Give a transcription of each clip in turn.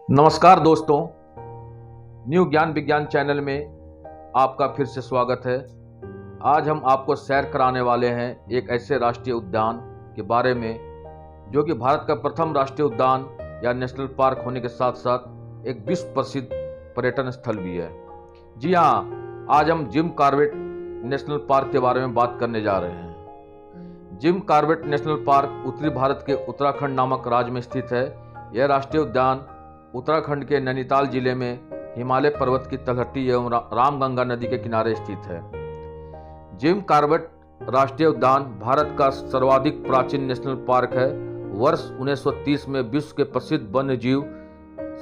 नमस्कार दोस्तों, न्यू ज्ञान विज्ञान चैनल में आपका फिर से स्वागत है। आज हम आपको सैर कराने वाले हैं एक ऐसे राष्ट्रीय उद्यान के बारे में जो कि भारत का प्रथम राष्ट्रीय उद्यान या नेशनल पार्क होने के साथ साथ एक विश्व प्रसिद्ध पर्यटन स्थल भी है। जी हाँ, आज हम जिम कॉर्बेट नेशनल पार्क के बारे में बात करने जा रहे हैं। जिम कॉर्बेट नेशनल पार्क उत्तरी भारत के उत्तराखंड नामक राज्य में स्थित है। यह राष्ट्रीय उद्यान उत्तराखंड के नैनीताल जिले में हिमालय पर्वत की तलहटी एवं रामगंगा नदी के किनारे स्थित है। जिम कॉर्बेट राष्ट्रीय उद्यान भारत का सर्वाधिक प्राचीन नेशनल पार्क है। वर्ष 1930 में विश्व के प्रसिद्ध वन्य जीव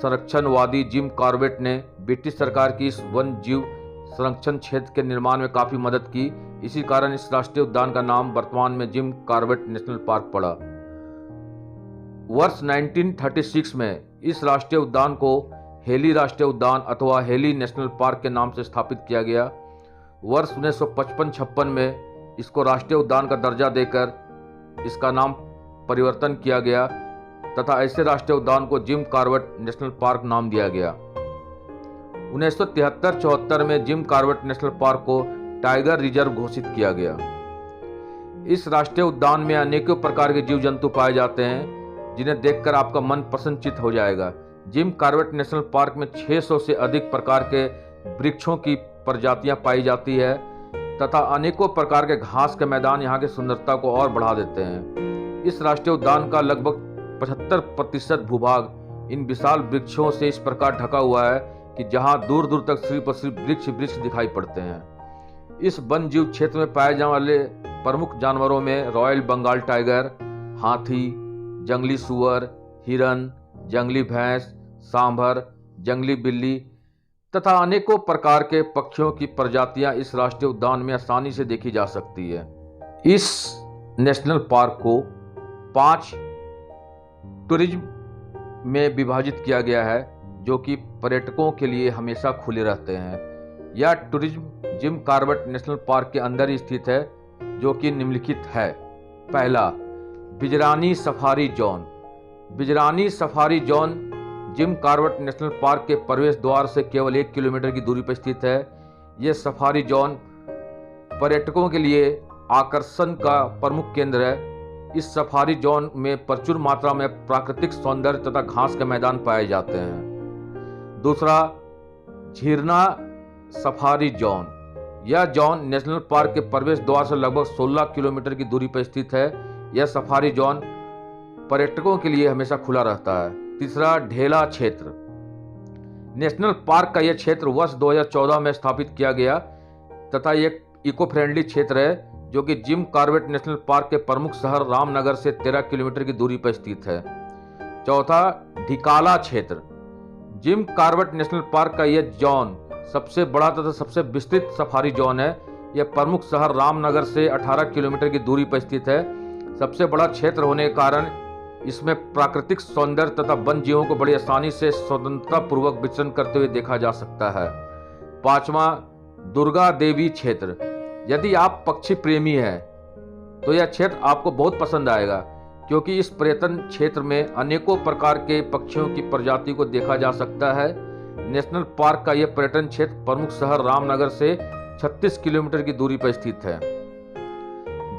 संरक्षणवादी जिम कॉर्बेट ने ब्रिटिश सरकार की इस वन्य जीव संरक्षण क्षेत्र के निर्माण में काफी मदद की। इसी कारण इस राष्ट्रीय उद्यान का नाम वर्तमान में जिम कॉर्बेट नेशनल पार्क पड़ा। वर्ष 1936 में इस राष्ट्रीय उद्यान को हेली राष्ट्रीय उद्यान अथवा हेली नेशनल पार्क के नाम से स्थापित किया गया। वर्ष 1955-56 में इसको राष्ट्रीय उद्यान का दर्जा देकर इसका नाम परिवर्तन किया गया तथा ऐसे राष्ट्रीय उद्यान को जिम कॉर्बेट नेशनल पार्क नाम दिया गया। 1973-74 में जिम कॉर्बेट नेशनल पार्क को टाइगर रिजर्व घोषित किया गया। इस राष्ट्रीय उद्यान में अनेकों प्रकार के जीव जंतु पाए जाते हैं जिन्हें देखकर आपका मन प्रसन्नचित्त हो जाएगा। जिम कॉर्बेट नेशनल पार्क में 600 से अधिक प्रकार के वृक्षों की प्रजातियां पाई जाती है तथा अनेकों प्रकार के घास के मैदान यहाँ की सुंदरता को और बढ़ा देते हैं। इस राष्ट्रीय उद्यान का लगभग 75% भूभाग इन विशाल वृक्षों से इस प्रकार ढका हुआ है कि जहाँ दूर दूर तक सिर्फ और सिर्फ वृक्ष दिखाई पड़ते हैं। इस वन जीव क्षेत्र में पाए जाने वाले प्रमुख जानवरों में रॉयल बंगाल टाइगर, हाथी, जंगली सुअर, हिरन, जंगली भैंस, सांभर, जंगली बिल्ली तथा अनेकों प्रकार के पक्षियों की प्रजातियां इस राष्ट्रीय उद्यान में आसानी से देखी जा सकती है। इस नेशनल पार्क को 5 टूरिज्म में विभाजित किया गया है जो कि पर्यटकों के लिए हमेशा खुले रहते हैं। यह tourism Jim Corbett national park के अंदर ही स्थित है जो कि निम्नलिखित है। पहला, Bijrani safari zone. Bijrani safari zone Jim Corbett national park के प्रवेश द्वार से केवल 1 किलोमीटर की दूरी पर स्थित है। यह सफारी जोन पर्यटकों के लिए आकर्षण का प्रमुख केंद्र है। इस सफारी जोन में प्रचुर मात्रा में प्राकृतिक सौंदर्य तथा घास के मैदान पाए जाते हैं। दूसरा, झीरना सफारी जोन। यह जोन नेशनल पार्क के प्रवेश द्वार से लगभग 16 किलोमीटर की दूरी पर स्थित है। यह सफारी जोन पर्यटकों के लिए हमेशा खुला रहता है। तीसरा, ढेला क्षेत्र। नेशनल पार्क का यह क्षेत्र वर्ष 2014 में स्थापित किया गया तथा एक इको फ्रेंडली क्षेत्र है जो कि जिम कॉर्बेट नेशनल पार्क के प्रमुख शहर रामनगर से 13 किलोमीटर की दूरी पर स्थित है। चौथा, ढिकाला क्षेत्र। जिम कॉर्बेट नेशनल पार्क का यह जोन सबसे बड़ा तथा सबसे विस्तृत सफारी जोन है। यह प्रमुख शहर रामनगर से 18 किलोमीटर की दूरी पर स्थित है। सबसे बड़ा क्षेत्र होने के कारण इसमें प्राकृतिक सौंदर्य तथा वन जीवों को बड़ी आसानी से स्वतंत्रता पूर्वक विचरण करते हुए देखा जा सकता है। पांचवा, दुर्गा देवी क्षेत्र। यदि आप पक्षी प्रेमी हैं तो यह क्षेत्र आपको बहुत पसंद आएगा क्योंकि इस पर्यटन क्षेत्र में अनेकों प्रकार के पक्षियों की प्रजाति को देखा जा सकता है। नेशनल पार्क का यह पर्यटन क्षेत्र प्रमुख शहर रामनगर से 36 किलोमीटर की दूरी पर स्थित है।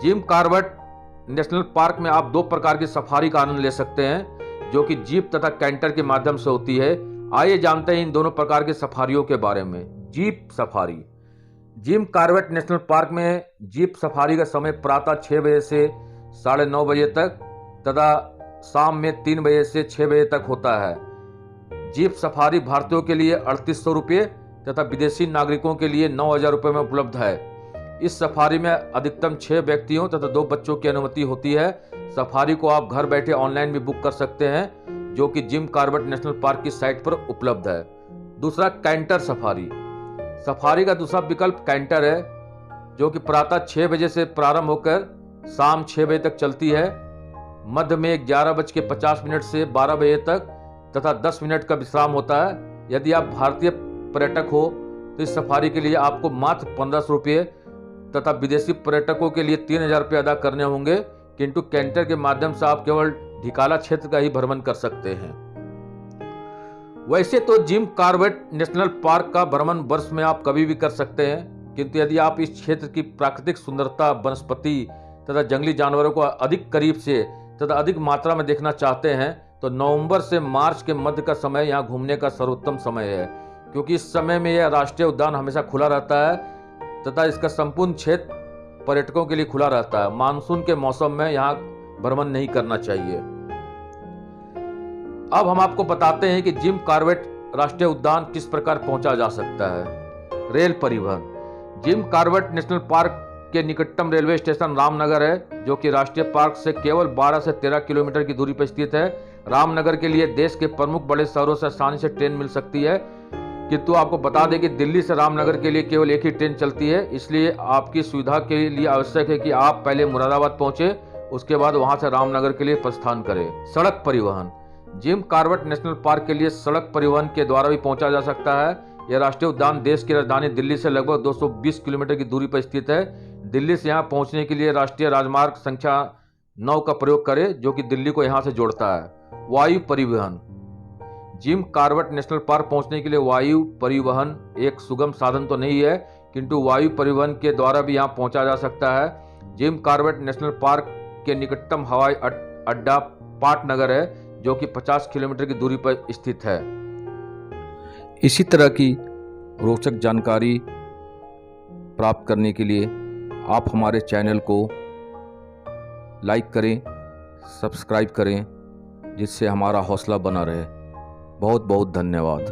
जिम कॉर्बेट नेशनल पार्क में आप 2 प्रकार की सफारी का आनंद ले सकते हैं जो कि जीप तथा कैंटर के माध्यम से होती है। आइए जानते हैं इन दोनों प्रकार की सफारियों के बारे में। Jeep safari. Jim Corbett national park में जीप सफारी का समय प्रातः 6 बजे से 9:30 बजे तक तथा शाम में 3 बजे से 6 बजे तक होता है। जीप सफारी भारतीयों के लिए 3800 रुपये तथा विदेशी नागरिकों के लिए 9000 रुपये में उपलब्ध है। इस सफारी में अधिकतम 6 व्यक्तियों तथा 2 बच्चों की अनुमति होती है। सफारी को आप घर बैठे ऑनलाइन भी बुक कर सकते हैं जो कि जिम कॉर्बेट नेशनल पार्क की साइट पर उपलब्ध है। दूसरा, कैंटर सफारी। सफारी का दूसरा विकल्प कैंटर है जो कि प्रातः 6 बजे से प्रारंभ होकर शाम 6 बजे तक चलती है। मध्य में 11:50 से 12 बजे तक तथा 10 मिनट का विश्राम होता है। यदि आप भारतीय पर्यटक हो तो इस सफारी के लिए आपको मात्र 1500 रुपये तथा विदेशी पर्यटकों के लिए 3000 रुपये अदा करने होंगे, किंतु कैंटर के माध्यम से आप केवल ढिकाला क्षेत्र का ही भ्रमण कर सकते हैं। वैसे तो जिम कॉर्बेट नेशनल पार्क का भ्रमण वर्ष में आप कभी भी कर सकते हैं, किंतु यदि आप इस क्षेत्र की प्राकृतिक सुंदरता, वनस्पति तथा जंगली जानवरों को अधिक करीब से तथा अधिक मात्रा में देखना चाहते हैं तो नवंबर से मार्च के मध्य का समय यहाँ घूमने का सर्वोत्तम समय है, क्योंकि इस समय में यह राष्ट्रीय उद्यान हमेशा खुला रहता है तथा इसका संपूर्ण क्षेत्र पर्यटकों के लिए खुला रहता है। मानसून के मौसम में यहाँ भ्रमण नहीं करना चाहिए। अब हम आपको बताते हैं कि जिम कॉर्बेट राष्ट्रीय उद्यान किस प्रकार पहुंचा जा सकता है। रेल परिवहन। जिम कॉर्बेट नेशनल पार्क के निकटतम रेलवे स्टेशन रामनगर है, जो कि राष्ट्रीय पार्क से केवल 12 से 13 किलोमीटर की दूरी पर स्थित है। रामनगर के लिए देश के प्रमुख बड़े शहरों से आसानी से ट्रेन मिल सकती है, किंतु आपको बता दें कि दिल्ली से रामनगर के लिए केवल एक ही ट्रेन चलती है। इसलिए आपकी सुविधा के लिए आवश्यक है कि आप पहले मुरादाबाद पहुंचे, उसके बाद वहां से रामनगर के लिए प्रस्थान करें। सड़क परिवहन। जिम कॉर्बेट नेशनल पार्क के लिए सड़क परिवहन के द्वारा भी पहुंचा जा सकता है। यह राष्ट्रीय उद्यान देश की राजधानी दिल्ली से लगभग 220 किलोमीटर की दूरी पर स्थित है। दिल्ली से यहां पहुंचने के लिए राष्ट्रीय राजमार्ग संख्या 9 का प्रयोग करें, जो कि दिल्ली को यहां से जोड़ता है। वायु परिवहन। जिम कॉर्बेट नेशनल पार्क पहुंचने के लिए वायु परिवहन एक सुगम साधन तो नहीं है, किंतु वायु परिवहन के द्वारा भी यहां पहुंचा जा सकता है। जिम कॉर्बेट नेशनल पार्क के निकटतम हवाई अड्डा पाटनगर है, जो कि 50 किलोमीटर की दूरी पर स्थित है। इसी तरह की रोचक जानकारी प्राप्त करने के लिए आप हमारे चैनल को लाइक करें, सब्सक्राइब करें, जिससे हमारा हौसला बना रहे। बहुत बहुत धन्यवाद।